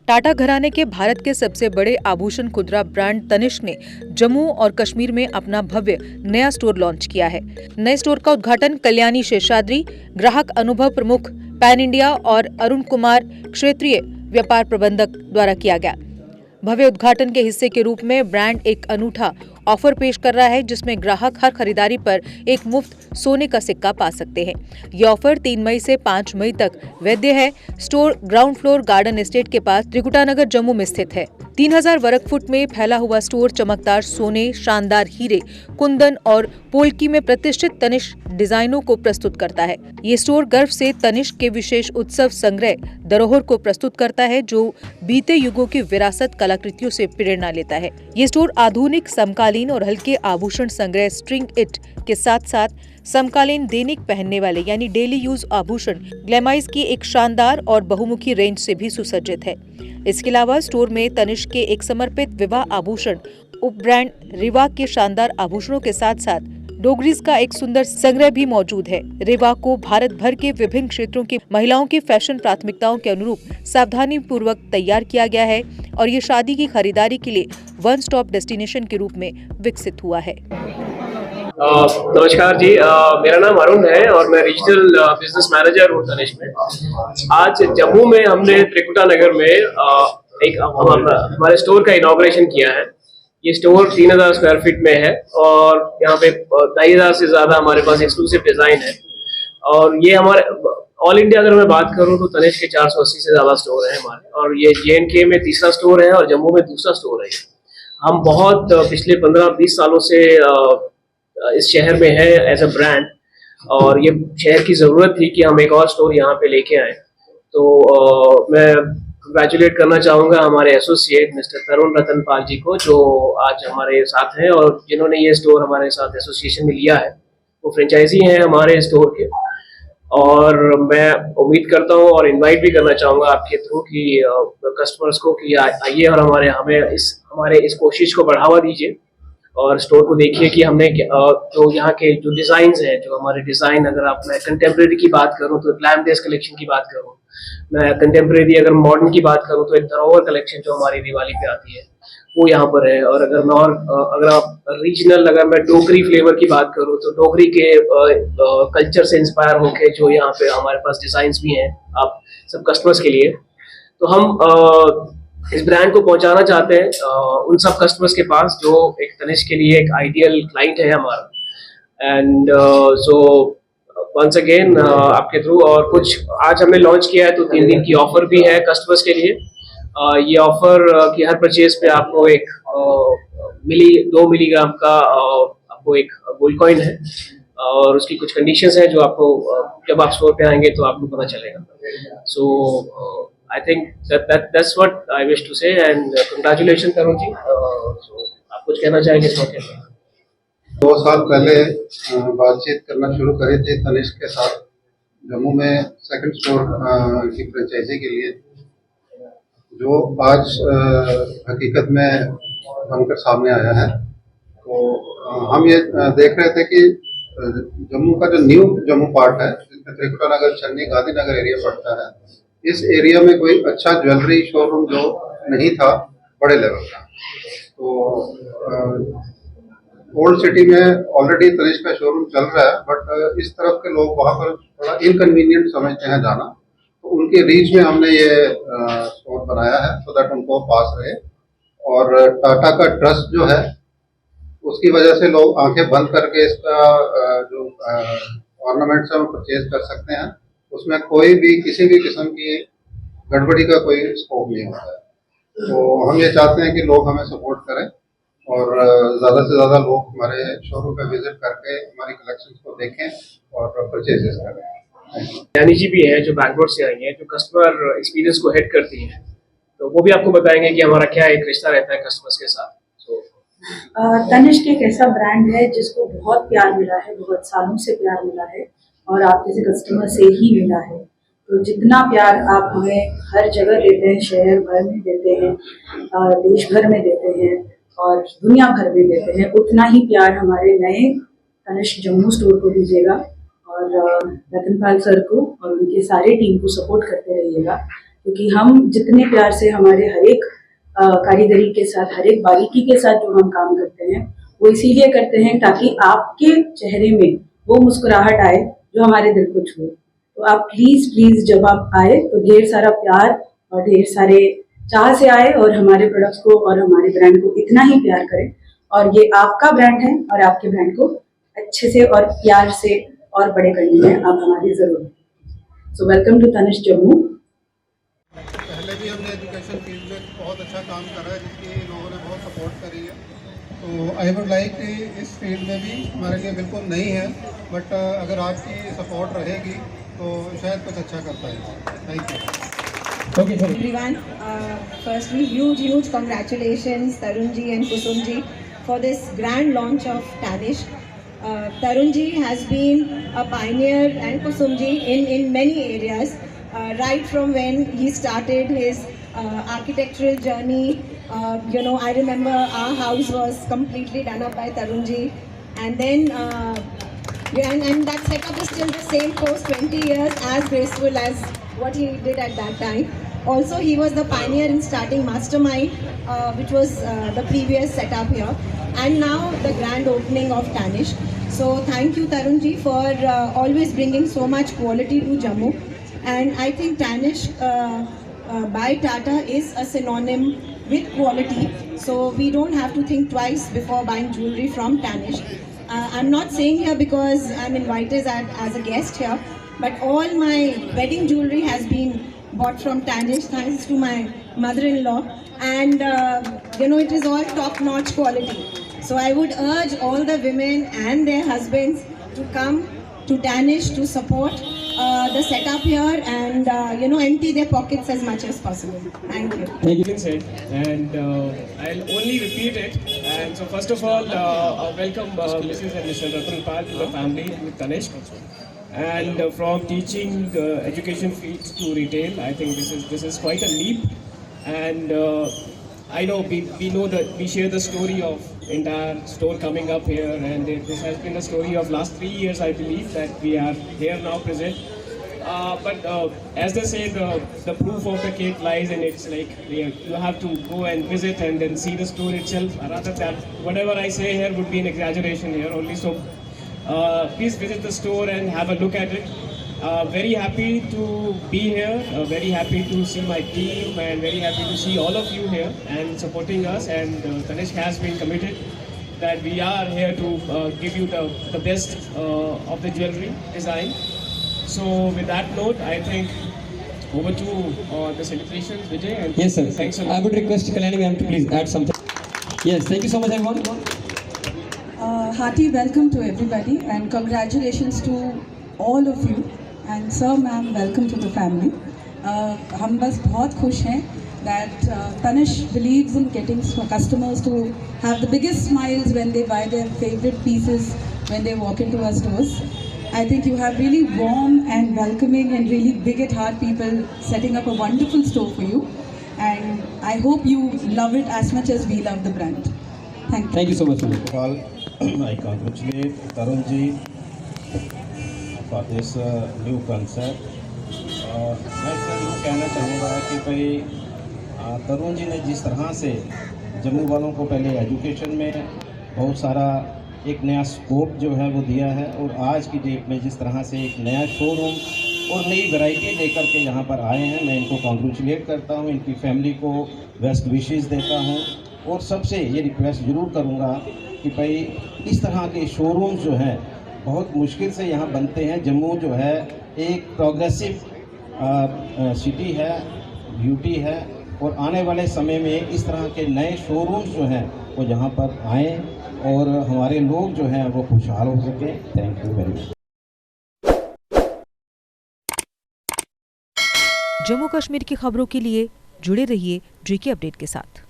टाटा घराने के भारत के सबसे बड़े आभूषण खुदरा ब्रांड तनिष्क ने जम्मू और कश्मीर में अपना भव्य नया स्टोर लॉन्च किया है। नए स्टोर का उद्घाटन कल्याणी शेषाद्री, ग्राहक अनुभव प्रमुख पैन इंडिया और अरुण कुमार, क्षेत्रीय व्यापार प्रबंधक द्वारा किया गया। भव्य उद्घाटन के हिस्से के रूप में ब्रांड एक अनूठा ऑफर पेश कर रहा है, जिसमें ग्राहक हर खरीदारी पर एक मुफ्त सोने का सिक्का पा सकते हैं। ये ऑफर 3 मई से 5 मई तक वैध है। Store ground floor garden estate के पास त्रिकुटानगर जम्मू में स्थित है। 3000 वर्ग फुट में फैला हुआ स्टोर चमकदार सोने, शानदार हीरे, कुंदन और पोल्की में प्रतिष्ठित तनिष्क डिजाइनों को प्रस्तुत करता है। ये स्टोर गर्व से तनिष्क के विशेष उत्सव संग्रह धरोहर को प्रस्तुत करता है, जो बीते युगों की विरासत कलाकृतियों से प्रेरणा लेता है। ये स्टोर आधुनिक, समकालीन और हल्के आभूषण संग्रह स्ट्रिंग इट के साथ साथ समकालीन दैनिक पहनने वाले यानी डेली यूज आभूषण ग्लैमाइज की एक शानदार और बहुमुखी रेंज से भी सुसज्जित है। इसके अलावा स्टोर में तनिष्क के एक समर्पित विवाह आभूषण उप ब्रांड रिवा के शानदार आभूषणों के साथ साथ डोगरीज का एक सुंदर संग्रह भी मौजूद है। रिवा को भारत भर के विभिन्न क्षेत्रों की महिलाओं की फैशन प्राथमिकताओं के अनुरूप सावधानी पूर्वक तैयार किया गया है और ये शादी की खरीदारी के लिए वन स्टॉप डेस्टिनेशन के रूप में विकसित हुआ है। नमस्कार जी, मेरा नाम अरुण है और मैं रीजनल बिजनेस मैनेजर हूँ तनिष्क में। आज जम्मू में हमने त्रिकुटानगर में एक हमारे स्टोर का इनॉग्रेशन किया है। ये स्टोर 3000 स्क्वायर फीट में है और यहाँ पे 2500 से ज्यादा हमारे पास एक्सक्लूसिव डिजाइन है। और ये हमारे ऑल इंडिया अगर मैं बात करूँ तो तनिष्क के 480 से ज्यादा स्टोर है हमारे, और ये JNK में तीसरा स्टोर है और जम्मू में दूसरा स्टोर है। हम बहुत पिछले 15-20 सालों से इस शहर में है एज अ ब्रांड, और ये शहर की जरूरत थी कि हम एक और स्टोर यहाँ पे लेके आए। तो मैं कंग्रेचुलेट करना चाहूँगा हमारे एसोसिएट मिस्टर तरुण रतन पाल जी को, जो आज हमारे साथ हैं और जिन्होंने ये स्टोर हमारे साथ एसोसिएशन में लिया है। वो फ्रेंचाइजी हैं हमारे स्टोर के, और मैं उम्मीद करता हूँ और इनवाइट भी करना चाहूँगा आपके थ्रू कि कस्टमर्स को कि आइए और हमारे इस कोशिश को बढ़ावा दीजिए और स्टोर को देखिए कि हमने जो यहाँ के जो डिज़ाइंस हैं, जो हमारे डिज़ाइन, अगर आप मैं कंटेम्प्रेरी की बात करूँ तो ग्लैम डेज कलेक्शन की बात करूँ, मैं कंटेम्प्रेरी अगर मॉडर्न की बात करूँ तो एक धरोहर कलेक्शन जो हमारी दिवाली पे आती है वो यहाँ पर है। और अगर आप रीजनल, अगर मैं डोगरी फ्लेवर की बात करूँ तो डोगरी के कल्चर से इंस्पायर होके जो यहाँ पे हमारे पास डिज़ाइंस भी हैं आप सब कस्टमर्स के लिए। तो हम इस ब्रांड को पहुंचाना चाहते हैं उन सब कस्टमर्स के पास जो एक तनिष्क के लिए एक आइडियल क्लाइंट है हमारा। एंड सो वंस अगेन आपके थ्रू, और कुछ आज हमने लॉन्च किया है तो 3 दिन की ऑफर भी है कस्टमर्स के लिए। ये ऑफर कि हर परचेज पे आपको एक 2 मिलीग्राम का आपको एक गोल्ड कॉइन है, और उसकी कुछ कंडीशंस है जो आपको जब आप स्टोर पे आएंगे तो आपको पता चलेगा। सो I think that's what I wish to say, and congratulations Tarun ji. आप कुछ कहना चाहेंगे इस मौके पर? 2 साल पहले बातचीत करना शुरू करी थी तनिष्क के साथ जम्मू में सेकंड स्टोर की फ्रेंचाइजी के लिए, जो आज हकीकत में बनकर सामने आया है। तो हम ये देख रहे थे कि जम्मू का जो न्यू जम्मू पार्ट है, जिसमें त्रिकुटानगर, चन्नी, गांधीनगर एरिया पड़ता है, इस एरिया में कोई अच्छा ज्वेलरी शोरूम जो नहीं था बड़े लेवल का। तो ओल्ड सिटी में ऑलरेडी तनिष्क का शोरूम चल रहा है, बट इस तरफ के लोग वहाँ पर थोड़ा इनकन्वीनियंट समझते हैं जाना, तो उनके रीच में हमने ये स्टोर बनाया है सो दैट उनको पास रहे। और टाटा का ट्रस्ट जो है उसकी वजह से लोग आंखें बंद करके इसका जो ऑर्नामेंट्स है वो परचेज कर सकते हैं। उसमें कोई भी किसी भी किस्म की गड़बड़ी का कोई स्कोप नहीं होता है। तो हम ये चाहते हैं कि लोग हमें सपोर्ट करें और ज़्यादा से ज़्यादा लोग हमारे शोरूम पे विजिट करके हमारी कलेक्शंस को देखें और परचेजेस करें। यानी जी भी है जो बैंगलोर से आई हैं, जो कस्टमर एक्सपीरियंस को हेड करती हैं, तो वो भी आपको बताएंगे कि हमारा क्या एक रिश्ता रहता है कस्टमर्स के साथ। तनिष्क एक ऐसा ब्रांड है जिसको बहुत प्यार मिला है, बहुत सालों से प्यार मिला है और आप जैसे कस्टमर से ही मिला है। तो जितना प्यार आप हमें हर जगह देते हैं, शहर भर में देते हैं, देश भर में देते हैं और दुनिया भर में देते हैं, उतना ही प्यार हमारे नए तनिष्क जम्मू स्टोर को दीजिएगा और रतन पाल सर को और उनके सारे टीम को सपोर्ट करते रहिएगा। क्योंकि हम जितने प्यार से हमारे हर एक कारीगरी के साथ, हर एक बारीकी के साथ जो हम काम करते हैं वो इसीलिए करते हैं ताकि आपके चेहरे में वो मुस्कुराहट आए जो हमारे दिल को छुए। तो आप प्लीज जब आप आए तो ढेर सारा प्यार और ढेर सारे चाह से आए और हमारे प्रोडक्ट्स को और हमारे ब्रांड को इतना ही प्यार करें। और ये आपका ब्रांड है और आपके ब्रांड को अच्छे से और प्यार से और बड़े करने में आप हमारी जरूर हैं। So welcome to Tanishq Jammu. पहले भी हमने एजुकेशन फील्ड में बहुत अच्छा काम करा है, जिसकी लोगों ने बहुत सपोर्ट करी है। तो आई वुड लाइक कि इस फील्ड में भी हमारे लिए बिल्कुल नहीं है, बट अगर आपकी सपोर्ट रहेगी तो शायद कुछ अच्छा कर पाएंगे। Thank you. Okay, everyone, firstly, huge congratulations Tarun ji and Kusum ji for this grand launch of Tanishq. Tarun ji has been a pioneer and Kusum ji in many areas, right from when he started his architectural journey. I remember our house was completely done up by Tarun ji, and then and that setup is still the same post 20 years, as graceful as what he did at that time. Also, he was the pioneer in starting Mastermind, which was the previous setup here, and now the grand opening of Tanishq. So thank you Tarun ji for always bringing so much quality to Jammu, and I think Tanishq by Tata is a synonym with quality, so we don't have to think twice before buying jewelry from Tanishq. I'm not saying here because I'm invited as a guest here, but all my wedding jewelry has been bought from Tanishq thanks to my mother-in-law, and it is all top-notch quality. So I would urge all the women and their husbands to come to Tanishq to support the setup here, and empty their pockets as much as possible. Thank you. Thank you, said, and I'll only repeat it. And so, first of all, welcome Mrs. and Mr. Ratnpal to the family with Tanishq. And from teaching education field to retail, I think this is quite a leap. And I know we know that we share the story of entire store coming up here, and this has been the story of last 3 years, I believe, that we are here now present. But as they say, the proof of the cake lies in it's like you have to go and visit and then see the store itself. Rather than whatever I say here would be an exaggeration here only. So please visit the store and have a look at it. Very happy to be here, very happy to see my team, and very happy to see all of you here and supporting us. And Tanishq has been committed that we are here to give you the best of the jewelry design. So with that note, I think over to the celebrations, Vijay. And yes, sir. Thanks a lot. I would request Kalyani ma'am to please add something. Yes, thank you so much, everyone. Hearty welcome to everybody, and congratulations to all of you. And sir, ma'am, welcome to the family. हम बस बहुत खुश हैं that Tanishq believes in getting customers to have the biggest smiles when they buy their favorite pieces when they walk into our stores. I think you have really warm and welcoming and really big at heart people setting up a wonderful store for you, and I hope you love it as much as we love the brand. Thank you. Thank you so much. All, I congratulate Tarun ji for this new concept. मैं ज़रूर कहना चाहूँगा कि भाई तरुण जी ने जिस तरह से जम्मू वालों को पहले एजुकेशन में बहुत सारा एक नया स्कोप जो है वो दिया है, और आज की डेट में जिस तरह से एक नया शोरूम और नई वैरायटी लेकर के यहाँ पर आए हैं, मैं इनको कॉन्ग्रेचुलेट करता हूँ, इनकी फैमिली को बेस्ट विशेस देता हूँ, और सबसे ये रिक्वेस्ट ज़रूर करूँगा कि भाई इस तरह के शोरूम्स जो हैं बहुत मुश्किल से यहाँ बनते हैं। जम्मू जो है एक प्रोग्रेसिव सिटी है, ब्यूटी है, और आने वाले समय में इस तरह के नए शोरूम्स जो हैं वो यहाँ पर आएँ और हमारे लोग जो हैं वो खुशहाल हो सकें। Thank you very much. Jammu Kashmir की खबरों के लिए जुड़े रहिए JK अपडेट के साथ।